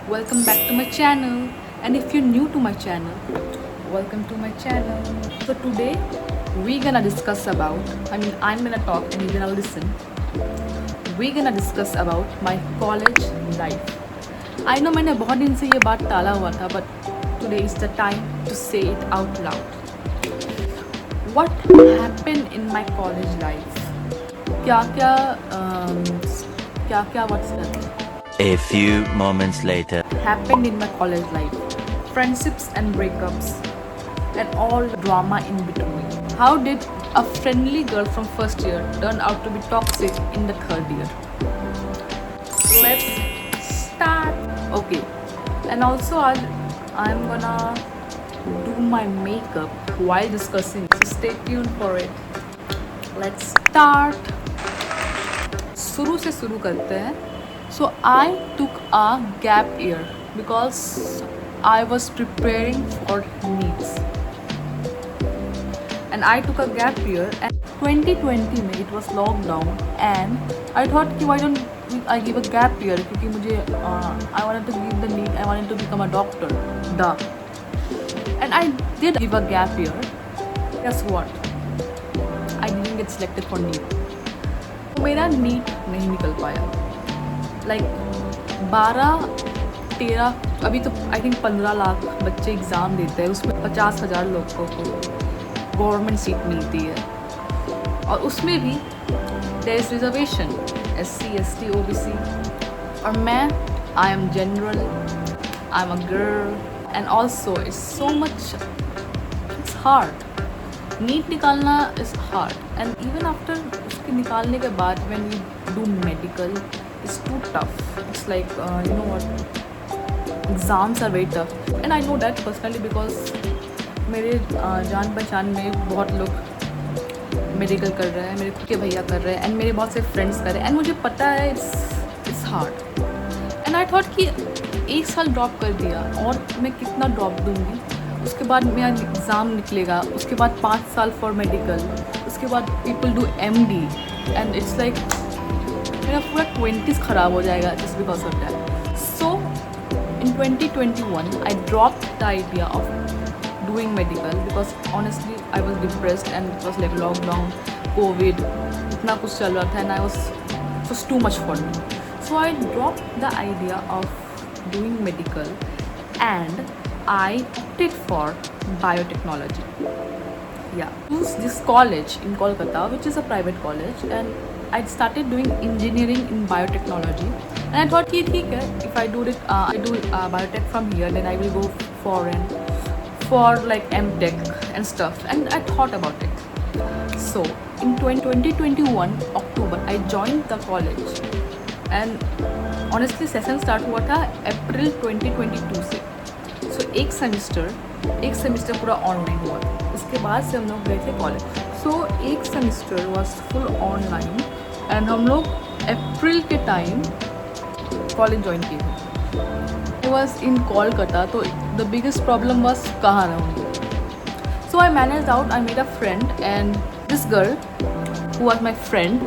Welcome back to my channel, and if you're new to my channel, welcome to my channel. So today we're gonna discuss about, I'm gonna talk and you're gonna listen. We're gonna discuss about my college life. I know मैंने बहुत दिन से ये बात टाला हुआ था, but today is the time to say it out loud. What happened in my college life? क्या क्या what's that? A few moments later. Happened in my college life. Friendships and breakups and all drama in between. How did a friendly girl from first year turn out to be toxic in the third year? Let's start. Okay. And also I'm gonna do my makeup while discussing. So stay tuned for it. Let's start. शुरू से शुरू करते हैं. So I took a gap year because I was preparing for NEETs. And I took a gap year and 2020 में it was lockdown and I thought कि why don't I give a gap year क्योंकि मुझे I wanted to give the NEET, I wanted to become a doctor. Duh. And I did give a gap year. Guess what? I didn't get selected for NEET. तो मेरा NEET नहीं निकल पाया. Like 12-13 अभी तो I think 15 lakh बच्चे exam देते हैं, उसमें 50,000 लोगों को गवर्नमेंट सीट मिलती है और उसमें भी there is reservation SC ST OBC और मैं I am general, I am a girl and also it's so much, it's hard. NEET निकालना is hard and even after उसके निकालने के बाद when we do medical it's too tough. It's like you know what, exams are very tough and I know that personally because मेरे जान पहचान में बहुत लोग मेडिकल कर रहे हैं, मेरे खुद के भैया कर रहे हैं एंड मेरे बहुत से फ्रेंड्स कर रहे हैं एंड मुझे पता है it's hard and I thought कि एक साल ड्रॉप कर दिया और मैं कितना ड्रॉप दूँगी, उसके बाद मेरा एग्ज़ाम निकलेगा, उसके बाद 5 साल फॉर मेडिकल, उसके बाद people do MD and it's like मेरा पूरा 20s ख़राब हो जाएगा just because of that. So in 2021 I drop the idea of doing medical because honestly I was depressed and it was like lockdown, Covid, इतना कुछ चल रहा था and I was too much for me. So I drop the idea of doing medical and I opted for biotechnology. Yeah, choose this college in Kolkata, which is a private college, and I started doing engineering in biotechnology. And I thought, ठीक है, if I do biotech from here, then I will go foreign for like MTech and stuff. And I thought about it. So in 2021 October, I joined the college. And honestly, session start हुआ था April 2022 से. So एक semester पूरा online हुआ. उसके बाद से हम लोग गए थे कॉलेज. सो एक semester was full online and हम लोग अप्रैल के टाइम कॉलेज ज्वाइन किए थे. आई वॉज इन कोलकाता, तो द बिगेस्ट प्रॉब्लम वॉज कहाँ रहूँगी. So I manage out, I made a friend and this girl who was my friend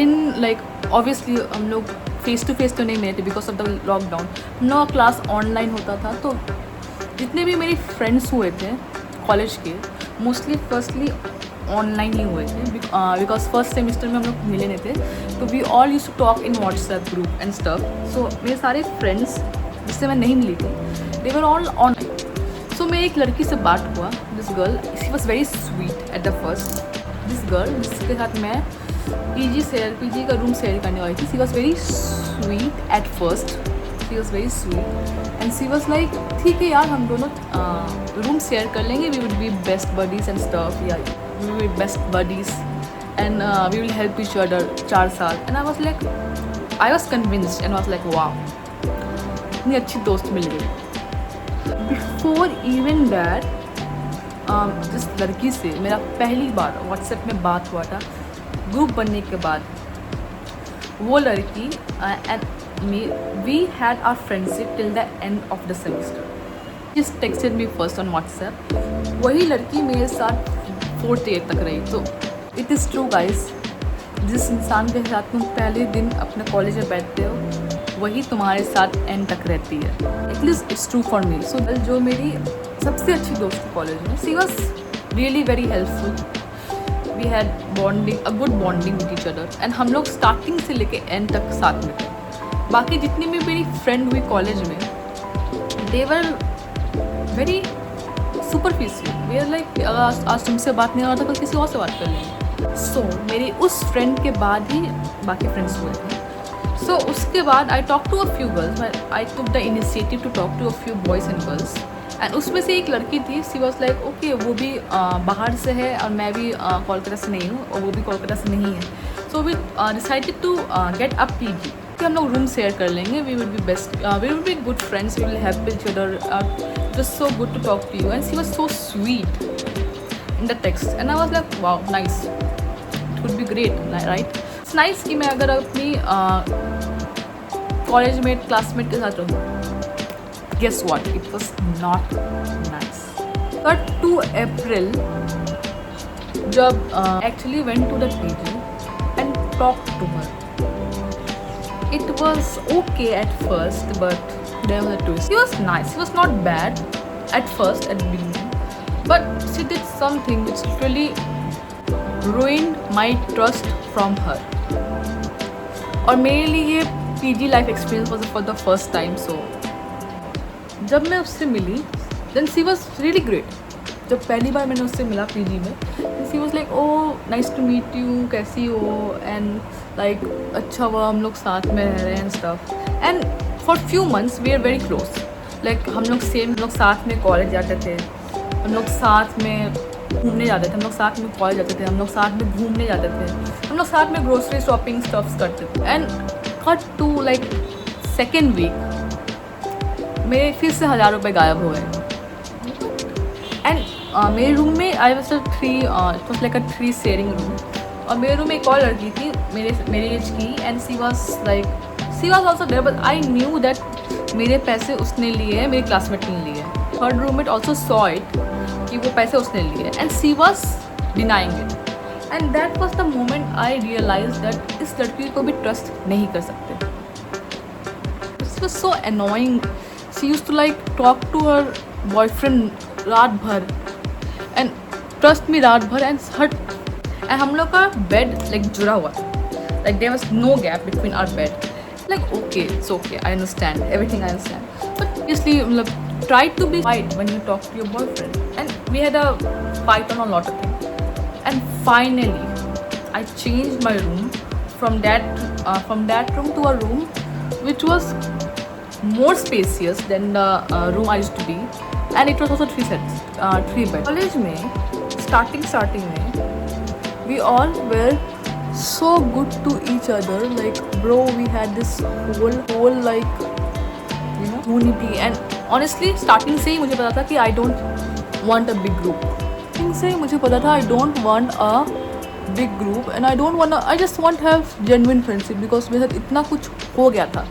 in like obviously हम लोग फेस टू फेस तो नहीं मिले थे बिकॉज ऑफ द लॉकडाउन. हम लोग का क्लास ऑनलाइन होता था, तो जितने भी मेरे फ्रेंड्स हुए थे कॉलेज के मोस्टली फर्स्टली ऑनलाइन ही हुए थे बिकॉज फर्स्ट सेमिस्टर में हम लोग मिले नहीं थे. तो we all use to talk in WhatsApp group and stuff. So मेरे सारे फ्रेंड्स जिससे मैं नहीं मिली थी दे वर ऑल ऑनलाइन. सो मैं एक लड़की से बात हुआ, this girl, she was very sweet at the first. This girl जिसके साथ मैं पीजी का रूम शेयर करने वाली थी, she was very sweet at first. She was very sweet and she was like ठीक है यार, हम दोनों रूम शेयर कर लेंगे, we will be best buddies and stuff, या we will be best buddies and we will help each other 4 साल. And I was convinced and was like वाह, इतनी अच्छी दोस्त मिल गई. बिफोर इवन दैट जिस लड़की से मेरा पहली बार व्हाट्सएप में बात हुआ था ग्रुप बनने के बाद, वो लड़की and we had our friendship till the end of the semester. Just texted me first on WhatsApp. वही लड़की मेरे साथ 4th year तक रही. तो it is true guys, जिस इंसान के साथ तुम पहले दिन अपने कॉलेज में बैठते हो वही तुम्हारे साथ एंड तक रहती है। At least it's true for me. So जो मेरी सबसे अच्छी दोस्त थी कॉलेज में, she was really very helpful. We had bonding, a good bonding with each other, and हम लोग स्टार्टिंग से लेके एंड तक साथ में थे। बाकी जितनी भी मेरी फ्रेंड हुई कॉलेज में, they were very superficial. We are like आज तुमसे बात नहीं हो रहा था, कल किसी और से बात कर लेंगे। सो मेरी उस फ्रेंड के बाद ही बाकी फ्रेंड्स हुए थे। सो उसके बाद I talk to a few girls, I took the initiative to talk to a few boys and girls, and उसमें से एक लड़की थी, सी वॉज लाइक ओके, वो भी बाहर से है और मैं भी कोलकाता से नहीं हूँ और वो भी कोलकाता से नहीं है। So we decided to get a PG कि हम लोग रूम शेयर कर लेंगे। We will be best, we will be good friends, we will help each other, it was so good to talk to you, and she was so sweet in the text, and I was like wow nice, it would be great, right. It's nice कि मैं अगर अपनी college met classmate के साथ रहूँ। Guess what, it was not nice. But 2 April जब actually went to the PG and talk to her, it was okay at first, but there was a twist. She was nice, she was not bad at first, at the beginning, but she did something which really ruined my trust from her. और मेरे लिए ये PG life experience was for the first time. So जब मैं उससे मिली, then she was really great. जब पहली बार मैंने उससे मिला पीजी में, she was like oh nice to meet you, कैसी हो, एंड लाइक अच्छा हुआ हम लोग साथ में रह रहे हैं and stuff, and for few months we are very close. Like हम लोग साथ में कॉलेज जाते थे, हम लोग साथ में घूमने जाते थे, हम लोग साथ में कॉलेज जाते थे, हम लोग साथ में घूमने जाते थे, हम लोग साथ में ग्रोसरी शॉपिंग स्टफ्स करते थे। And cut to like second week मेरे फिर से 1000 रुपये गायब हो गए। एंड मेरे रूम में I was it was like a 3 sharing room, और मेरे रूम में एक और लड़की थी मेरे एज की, and she was also there, but I knew that मेरे पैसे उसने लिए हैं, मेरे क्लासमेट ने लिए हैं। Third roommate also saw it कि वो पैसे उसने लिए, and she was denying it, and that was the moment I realise that इस लड़की को भी ट्रस्ट नहीं कर सकते। It was so annoying. She used to like talk to her boyfriend रात भर, एंड ट्रस्ट मी रात भर, एंड हम लोग का बेड लाइक जुड़ा हुआ था, like there was no gap between our bed. Like okay, it's okay, I understand everything, I understand, but इसलिए मतलब try to be fight when you talk to your boyfriend, and we had a fight on a lot of things, and finally I changed my room from that room to a room which was more spacious than the room I used to be, and it was also 3 bed. College में starting में we all were so good to each other, like bro, we had this whole like unity, and honestly starting से ही मुझे पता था कि I don't want a big group. starting से ही मुझे पता था I don't want a big group, and I just want to have genuine friendship, because मेरे साथ इतना कुछ हो गया था.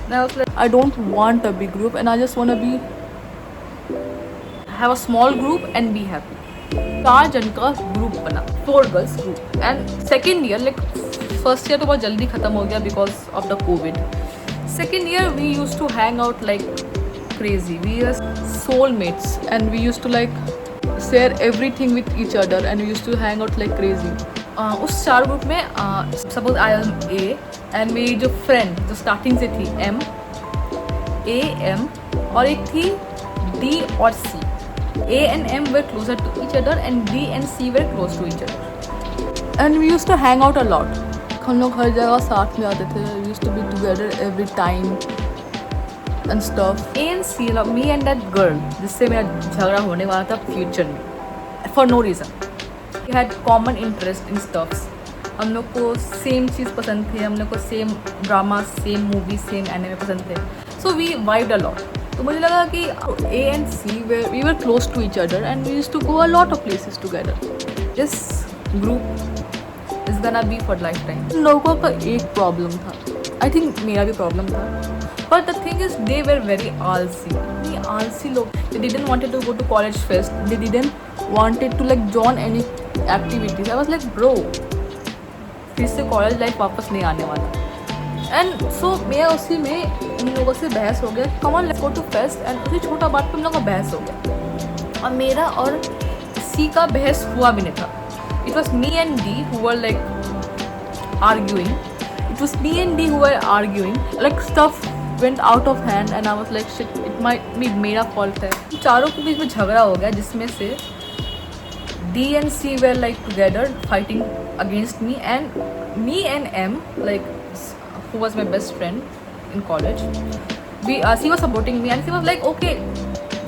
And I was like, I don't want a big group, and I just want to have a small group and be happy. 4 जन का group बना, 4 girls group, and second year like first year तो बहुत जल्दी ख़त्म हो गया because of the Covid. Second year we use to hang out like crazy. We are soulmates, and we used to like share everything with each other, and we used to hang out like crazy. उस 4 group में suppose I am A, and मेरी जो friend जो starting से थी M, A M, और एक थी डी और C. A and M were closer to each other, and D and C were close to each other, and we used to hang out a lot. हम लोग हर जगह साथ में आते थे. We used to be together every time and stuff. A and C, me and that girl जिससे मेरा झगड़ा होने वाला था फ्यूचर में, for no reason. We had common interest in stuffs. हम लोग को सेम चीज़ पसंद थे, हम लोग को same drama, same movie, same anime पसंद थे. So we vibed a lot. तो मुझे लगा कि A and C we were close to each other, and we used to go a lot of places together. This group is gonna be for lifetime. लोगों का एक problem था, I think मेरा भी प्रॉब्लम था. But the thing is, they were very आलसी. ये आलसी लोग. They didn't wanted to go to college fest. They didn't wanted to like join any activities. I was like, bro, फिर से college life वापस नहीं आने वाला. एंड सो मैं उसी में इन लोगों से बहस हो गया, come on let's go to fest, and उसी छोटा बात पे हम लोगों का बहस हो गया और मेरा और सी का बहस हुआ भी नहीं था. It was me and D who were like arguing. It was me and D who were arguing, like stuff went out of hand and I was like shit, it might be मेरा fault है. चारों के बीच में झगड़ा हो गया जिसमें से D and C were like together fighting against me and M, like who was my best friend in college, she was supporting me and she was like okay,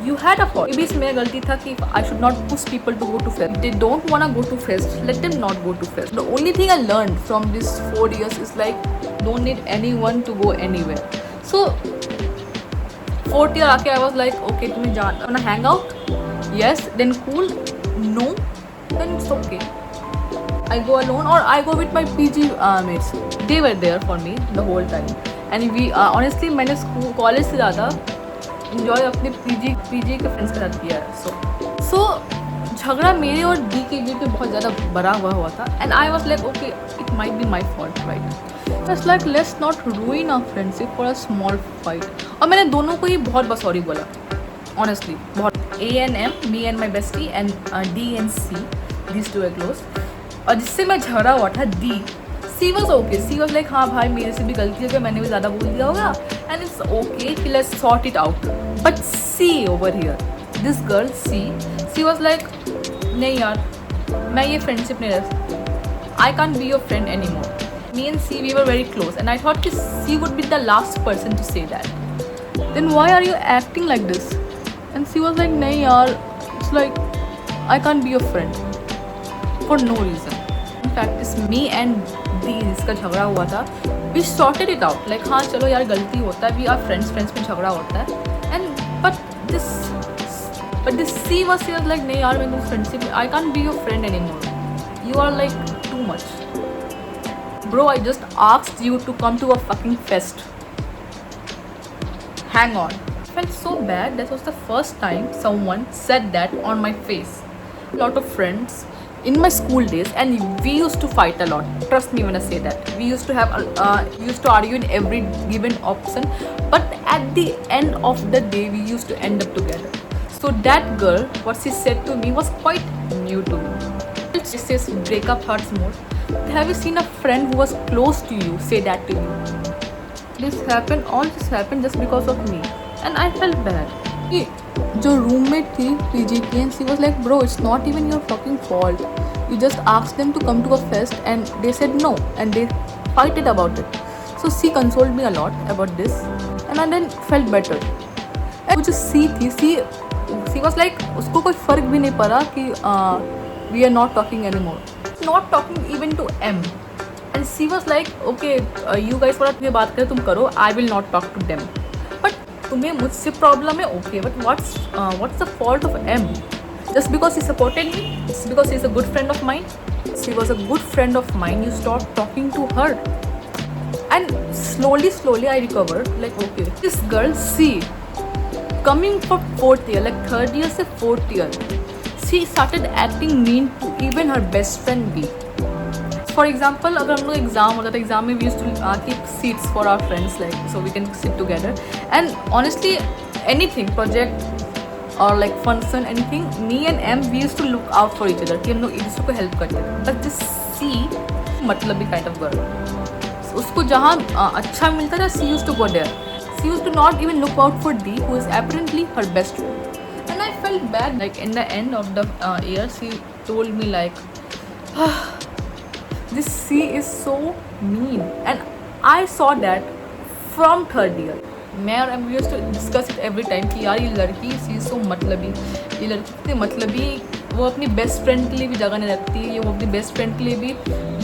you had a fault. Maybe it's मेरा गलती था कि I should not push people to go to fest. If they don't wanna go to fest, let them not go to fest. The only thing I learned from this 4 years is like don't need anyone to go anywhere. So 4th year आके I was like okay, तुम्हें wanna hang out? Yes, then cool. No, then it's okay. I go alone or I go with my PG mates. They were there for me the whole time. And we honestly मैंने school college से ज़्यादा enjoy अपने PG के friends के साथ किया है. So झगड़ा मेरे और D के बीच में बहुत ज़्यादा बड़ा हुआ था. And I was like okay, it might be my fault, right? It's like let's not ruin our friendship for a small fight. और मैंने दोनों को ही बहुत बार सॉरी बोला, honestly बहुत. A and M, me and my bestie, and D and C, these two are close. और जिससे मैं झगड़ा हुआ था D, C was okay. C was like हाँ भाई मेरे से भी गलती हो गई, मैंने भी ज़्यादा बोल दिया होगा and it's okay, let's sort it out. But C over here, this girl C was like नहीं यार मैं ये friendship नहीं रह सकती. I can't be your friend anymore. Me and C, we were very close and I thought that C would be the last person to say that. Then why are you acting like this? And C was like nahi yaar, it's like I can't be your friend for no reason. In fact it's me and D जिसका झगड़ा हुआ था, we sorted it out like हाँ चलो यार गलती होता है, we are friends में झगड़ा होता है. And but this C was like नहीं यार मैं friendship, I can't be your friend anymore, you are like too much. Bro, I just asked you to come to a fucking fest. Hang on. I felt so bad. That was the first time someone said that on my face. A lot of friends in my school days and we used to fight a lot. Trust me when I say that. We used to argue in every given option. But at the end of the day, we used to end up together. So that girl, what she said to me was quite new to me. She says breakup hurts more. Have you seen a friend who was close to you say that to you? All this happened just because of me. And I felt bad. जो roommate थी PG की and she was like bro, it's not even your fucking fault. You just asked them to come to a fest and they said no and they fighted about it. So she consoled me a lot about this and I then felt better. And जो C थी, she was like उसको कोई फर्क भी नहीं पड़ा कि we are not talking anymore. Not talking even to M. And she was like okay, you guys थोड़ा बात करें तुम करो, I will not talk to them. But तुम्हें मुझसे प्रॉब्लम है okay, but what's the fault of M? Just because he supported me, just because he's a good friend of mine, she was a good friend of mine, you stopped talking to her. And slowly I recovered, like okay, this girl C coming from 4th year, like 3rd year से 4th year, she started acting mean to even her best friend B. For example, अगर हम लोग exam होता था, exam में we used to keep seats for our friends, like so we can sit together. And honestly, anything project or like function, anything, me and M we used to look out for each other कि हम लोग एक दूसरे को help करते थे. But this C मतलब भी kind of girl, so उसको जहाँ अच्छा मिलता था she used to go there. She used to not even look out for D, who is apparently her best friend. And I felt bad. Like in the end of the year, she told me like, this C is so mean. And I saw that from 3rd year. मैं और we used to discuss it every time कि यार ये लड़की she is so मतलबी, ये लड़की कितनी मतलबी, वो अपनी बेस्ट फ्रेंड के लिए भी जगह नहीं रखती है, वो अपनी बेस्ट फ्रेंड के लिए भी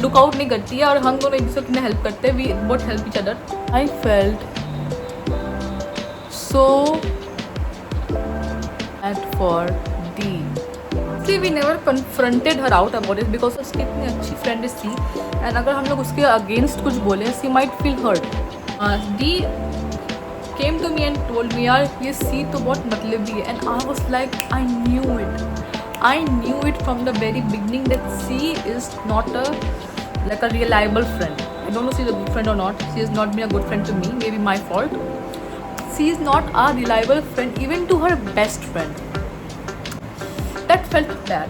लुक आउट नहीं करती है और हम दोनों एक दूसरे को कितने हेल्प करते हैं, we both help each other. I felt so bad for D. See, we never confronted her out about it because उसकी इतनी अच्छी friend है C, and अगर हम लोग उसके against कुछ बोले, she might feel hurt. D came to me and told me यार ये C तो बहुत मतलबी है, and I was like I knew it from the very beginning that C is not a reliable friend. I don't know if she's a good friend or not. She has not been a good friend to me. Maybe my fault. She is not a reliable friend even to her best friend. That felt bad.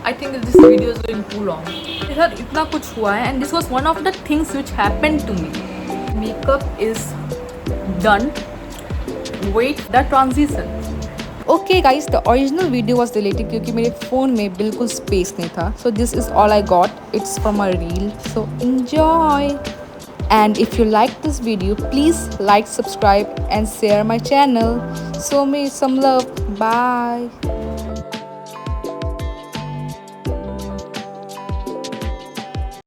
I think this video is going too long. Sir, इतना कुछ हुआ है and this was one of the things which happened to me. Makeup is done. Wait the transition. Okay guys, the original video was deleted क्योंकि मेरे phone में बिल्कुल space नहीं था. So this is all I got. It's from a reel. So enjoy. And if you like this video, please like, subscribe and share my channel. Show me some love. Bye.